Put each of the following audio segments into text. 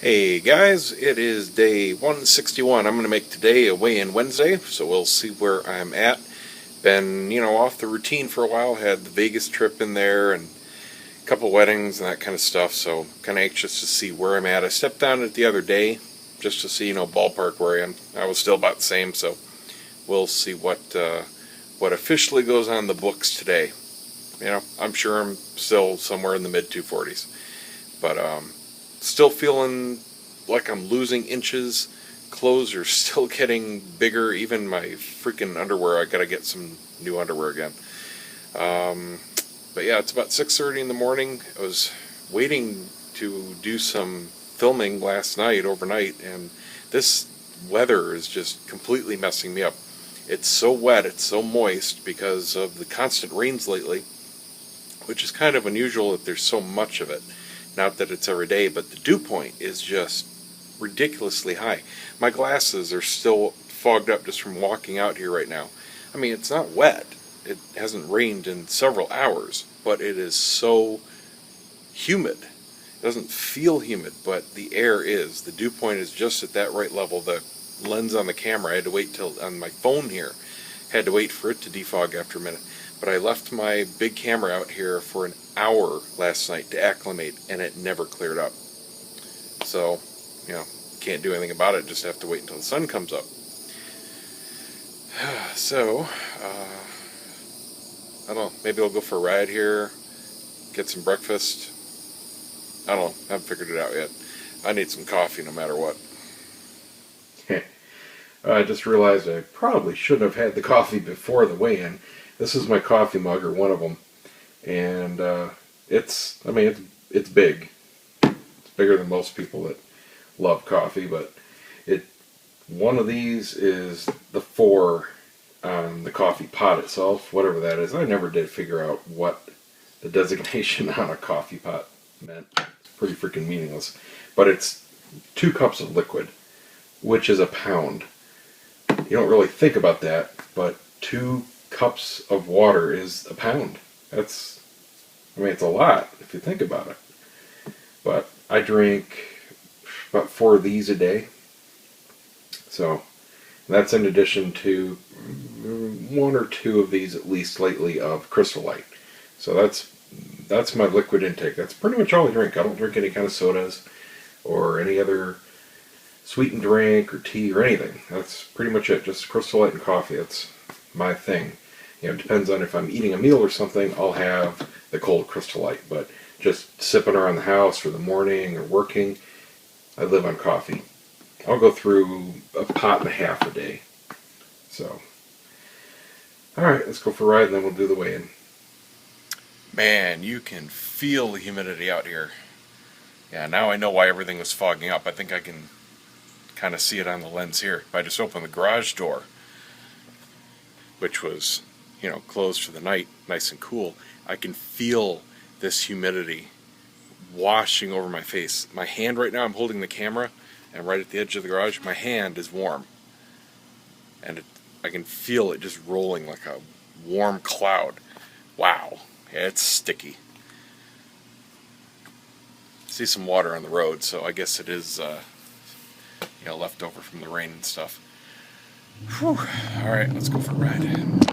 Hey guys, it is day 161. I'm going to make today a weigh-in Wednesday, so we'll see where I'm at. Been, off the routine for a while. Had the Vegas trip in there and a couple weddings and that kind of stuff, so kind of anxious to see where I'm at. I stepped down it the other day just to see, ballpark where I am. I was still about the same, so we'll see what officially goes on the books today. I'm sure I'm still somewhere in the mid 240s, but still feeling like I'm losing inches. Clothes are still getting bigger. Even my freaking underwear, I gotta get some new underwear again. Um, but yeah, it's about 6:30 in the morning. I was waiting to do some filming last night, overnight, and this weather is just completely messing me up. It's so wet, it's so moist because of the constant rains lately, which is kind of unusual that there's so much of it. Not that it's every day, but the dew point is just ridiculously high. My glasses are still fogged up just from walking out here right now. I mean, it's not wet. It hasn't rained in several hours, but it is so humid. It doesn't feel humid, but the air is. The dew point is just at that right level. The lens on the camera, I had to wait till, on my phone here, had to wait for it to defog after a minute. But I left my big camera out here for an hour last night to acclimate, and it never cleared up. So, you know, can't do anything about it, just have to wait until the sun comes up. So, I don't know, maybe I'll go for a ride here, get some breakfast. I don't know, haven't figured it out yet. I need some coffee no matter what. I just realized I probably shouldn't have had the coffee before the weigh-in. This is my coffee mug, or one of them, and it's big. It's bigger than most people that love coffee, but it one of these is the 4 on the coffee pot itself, whatever that is. I never did figure out what the designation on a coffee pot meant. It's pretty freaking meaningless. But it's 2 cups of liquid, which is a pound. You don't really think about that, but 2 cups of water is a pound. It's a lot if you think about it. But I drink about 4 of these a day. So that's in addition to 1 or 2 of these at least lately of Crystal Light. So that's my liquid intake. That's pretty much all I drink. I don't drink any kind of sodas or any other sweetened drink or tea or anything. That's pretty much it. Just Crystal Light and coffee. That's my thing. It depends on if I'm eating a meal or something, I'll have the cold Crystal Light. But just sipping around the house for the morning or working, I live on coffee. I'll go through a pot and a half a day. So, alright, let's go for a ride and then we'll do the weigh-in. Man, you can feel the humidity out here. Yeah, now I know why everything was fogging up. I think I can kind of see it on the lens here. If I just open the garage door, which was, closed for the night, nice and cool, I can feel this humidity washing over my face. My hand right now, I'm holding the camera, and right at the edge of the garage, my hand is warm. And I can feel it just rolling like a warm cloud. Wow, yeah, it's sticky. See some water on the road, so I guess it is, left over from the rain and stuff. Whew. All right, let's go for a ride.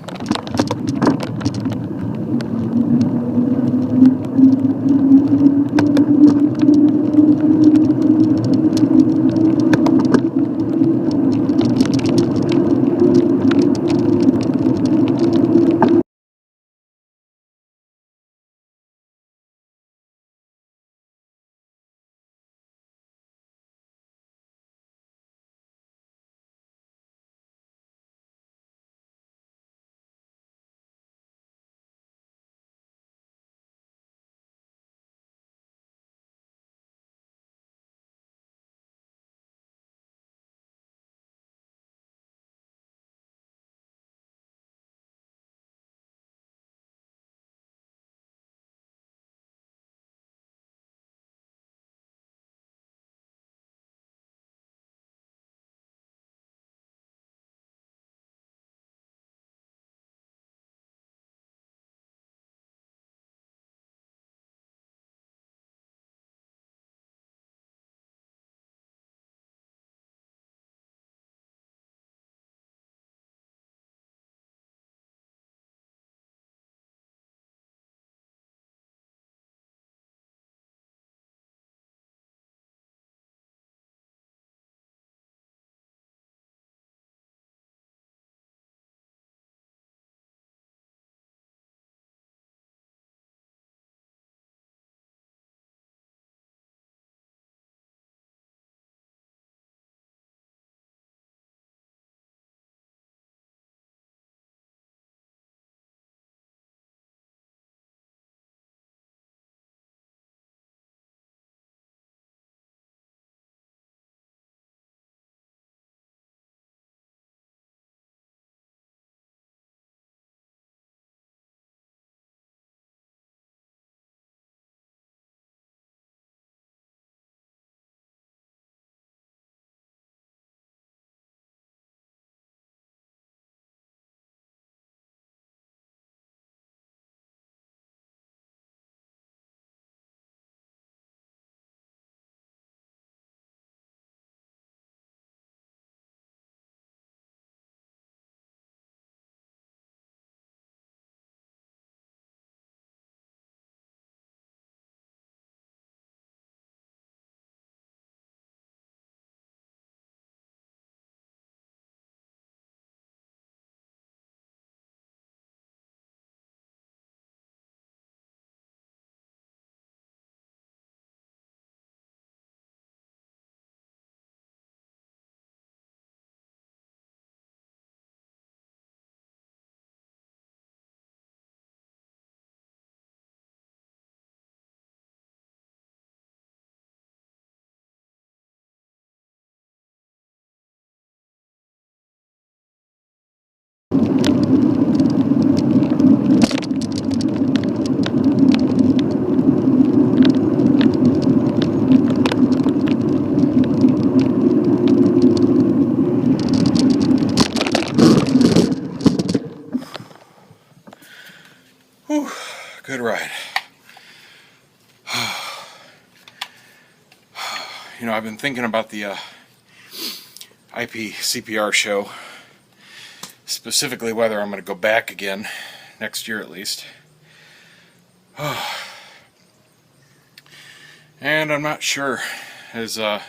Whew, good ride. You know, I've been thinking about the IP CPR show, specifically whether I'm going to go back again next year at least. And I'm not sure. There's a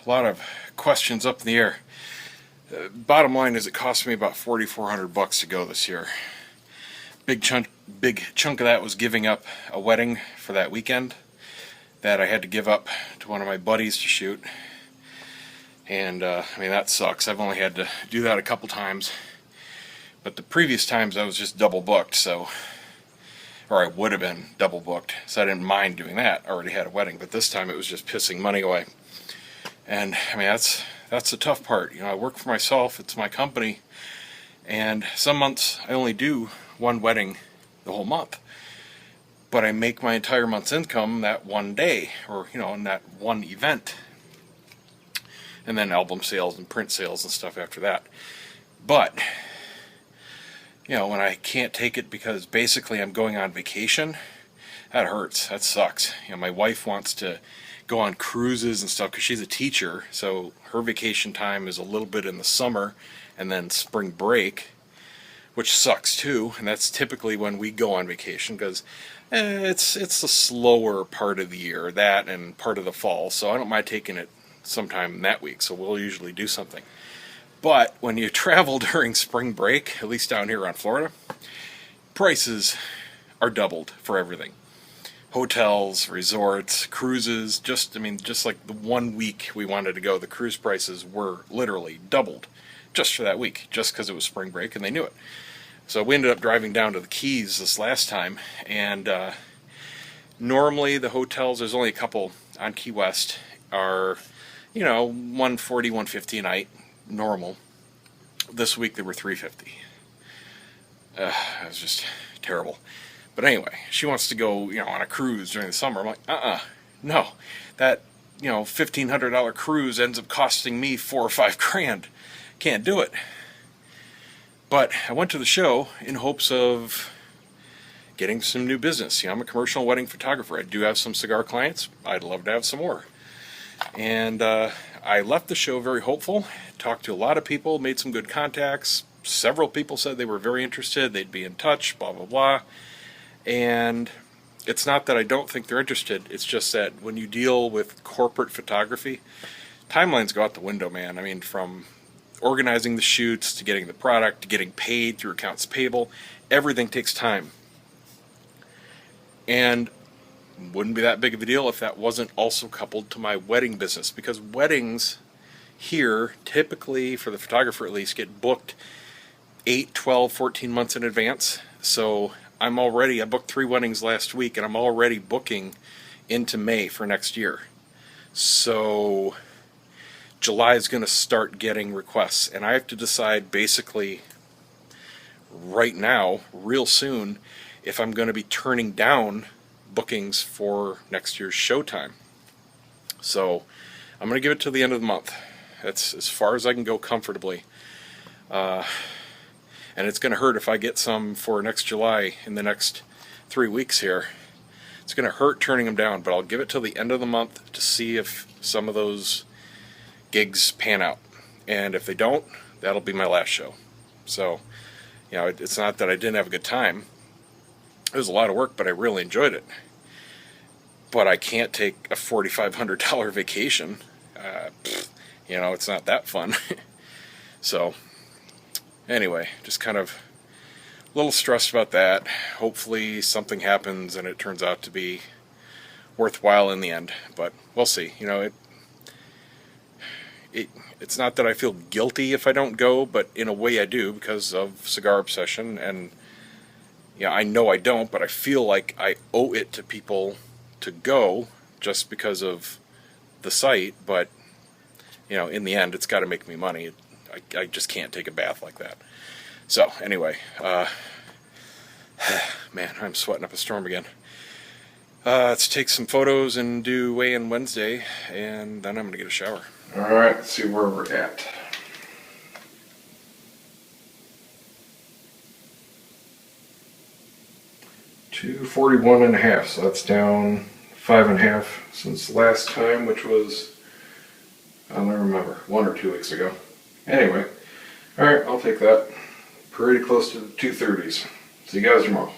lot of questions up in the air. Bottom line is it cost me about $4,400 to go this year. Big chunk of that was giving up a wedding for that weekend that I had to give up to one of my buddies to shoot. And I mean, that sucks. I've only had to do that a couple times, but the previous times I was just double booked, so, or I would have been double booked, so I didn't mind doing that. I already had a wedding, but this time it was just pissing money away. And I mean, that's the tough part. You know, I work for myself, it's my company, and some months I only do one wedding the whole month, but I make my entire month's income that one day, or, you know, in that one event, and then album sales and print sales and stuff after that. But, you know, when I can't take it because basically I'm going on vacation, that hurts. That sucks. You know, my wife wants to go on cruises and stuff because she's a teacher, so her vacation time is a little bit in the summer and then spring break, which sucks too. And that's typically when we go on vacation because it's the slower part of the year, that and part of the fall, so I don't mind taking it sometime that week, so we'll usually do something. But when you travel during spring break, at least down here on Florida, prices are doubled for everything. Hotels, resorts, cruises, just like the 1 week we wanted to go, the cruise prices were literally doubled just for that week, just because it was spring break and they knew it. So we ended up driving down to the Keys this last time, and normally the hotels, there's only a couple on Key West, are, you know, $140, $150 a night, normal. This week they were $350. It was just terrible. But anyway, she wants to go, you know, on a cruise during the summer. I'm like, no. That, you know, $1,500 cruise ends up costing me $4 or $5 grand. Can't do it. But I went to the show in hopes of getting some new business. You know, I'm a commercial wedding photographer. I do have some cigar clients. I'd love to have some more. And I left the show very hopeful, talked to a lot of people, made some good contacts. Several people said they were very interested, they'd be in touch, blah, blah, blah. And it's not that I don't think they're interested, it's just that when you deal with corporate photography, timelines go out the window, man. I mean, from organizing the shoots, to getting the product, to getting paid through accounts payable, everything takes time. And wouldn't be that big of a deal if that wasn't also coupled to my wedding business, because weddings here, typically, for the photographer at least, get booked 8, 12, 14 months in advance. So I booked 3 weddings last week, and I'm already booking into May for next year. So July is going to start getting requests, and I have to decide basically right now, real soon, if I'm going to be turning down bookings for next year's showtime. So I'm going to give it to the end of the month. That's as far as I can go comfortably. And it's going to hurt if I get some for next July in the next 3 weeks here. It's going to hurt turning them down, but I'll give it till the end of the month to see if some of those gigs pan out. And if they don't, that'll be my last show. So, you know, it's not that I didn't have a good time. It was a lot of work, but I really enjoyed it. But I can't take a $4,500 vacation. You know, it's not that fun. So, anyway, just kind of a little stressed about that. Hopefully something happens and it turns out to be worthwhile in the end. But we'll see. You know, it's not that I feel guilty if I don't go, but in a way I do because of Cigar Obsession. And yeah, I know I don't, but I feel like I owe it to people to go just because of the site. But, you know, in the end, it's got to make me money. I just can't take a bath like that. So anyway, man, I'm sweating up a storm again. Let's take some photos and do weigh-in Wednesday, and then I'm going to get a shower. Alright, let's see where we're at. 241.5, so that's down 5.5 since last time, which was, I don't remember, 1 or 2 weeks ago. Anyway, alright, I'll take that. Pretty close to the 230s. See you guys tomorrow.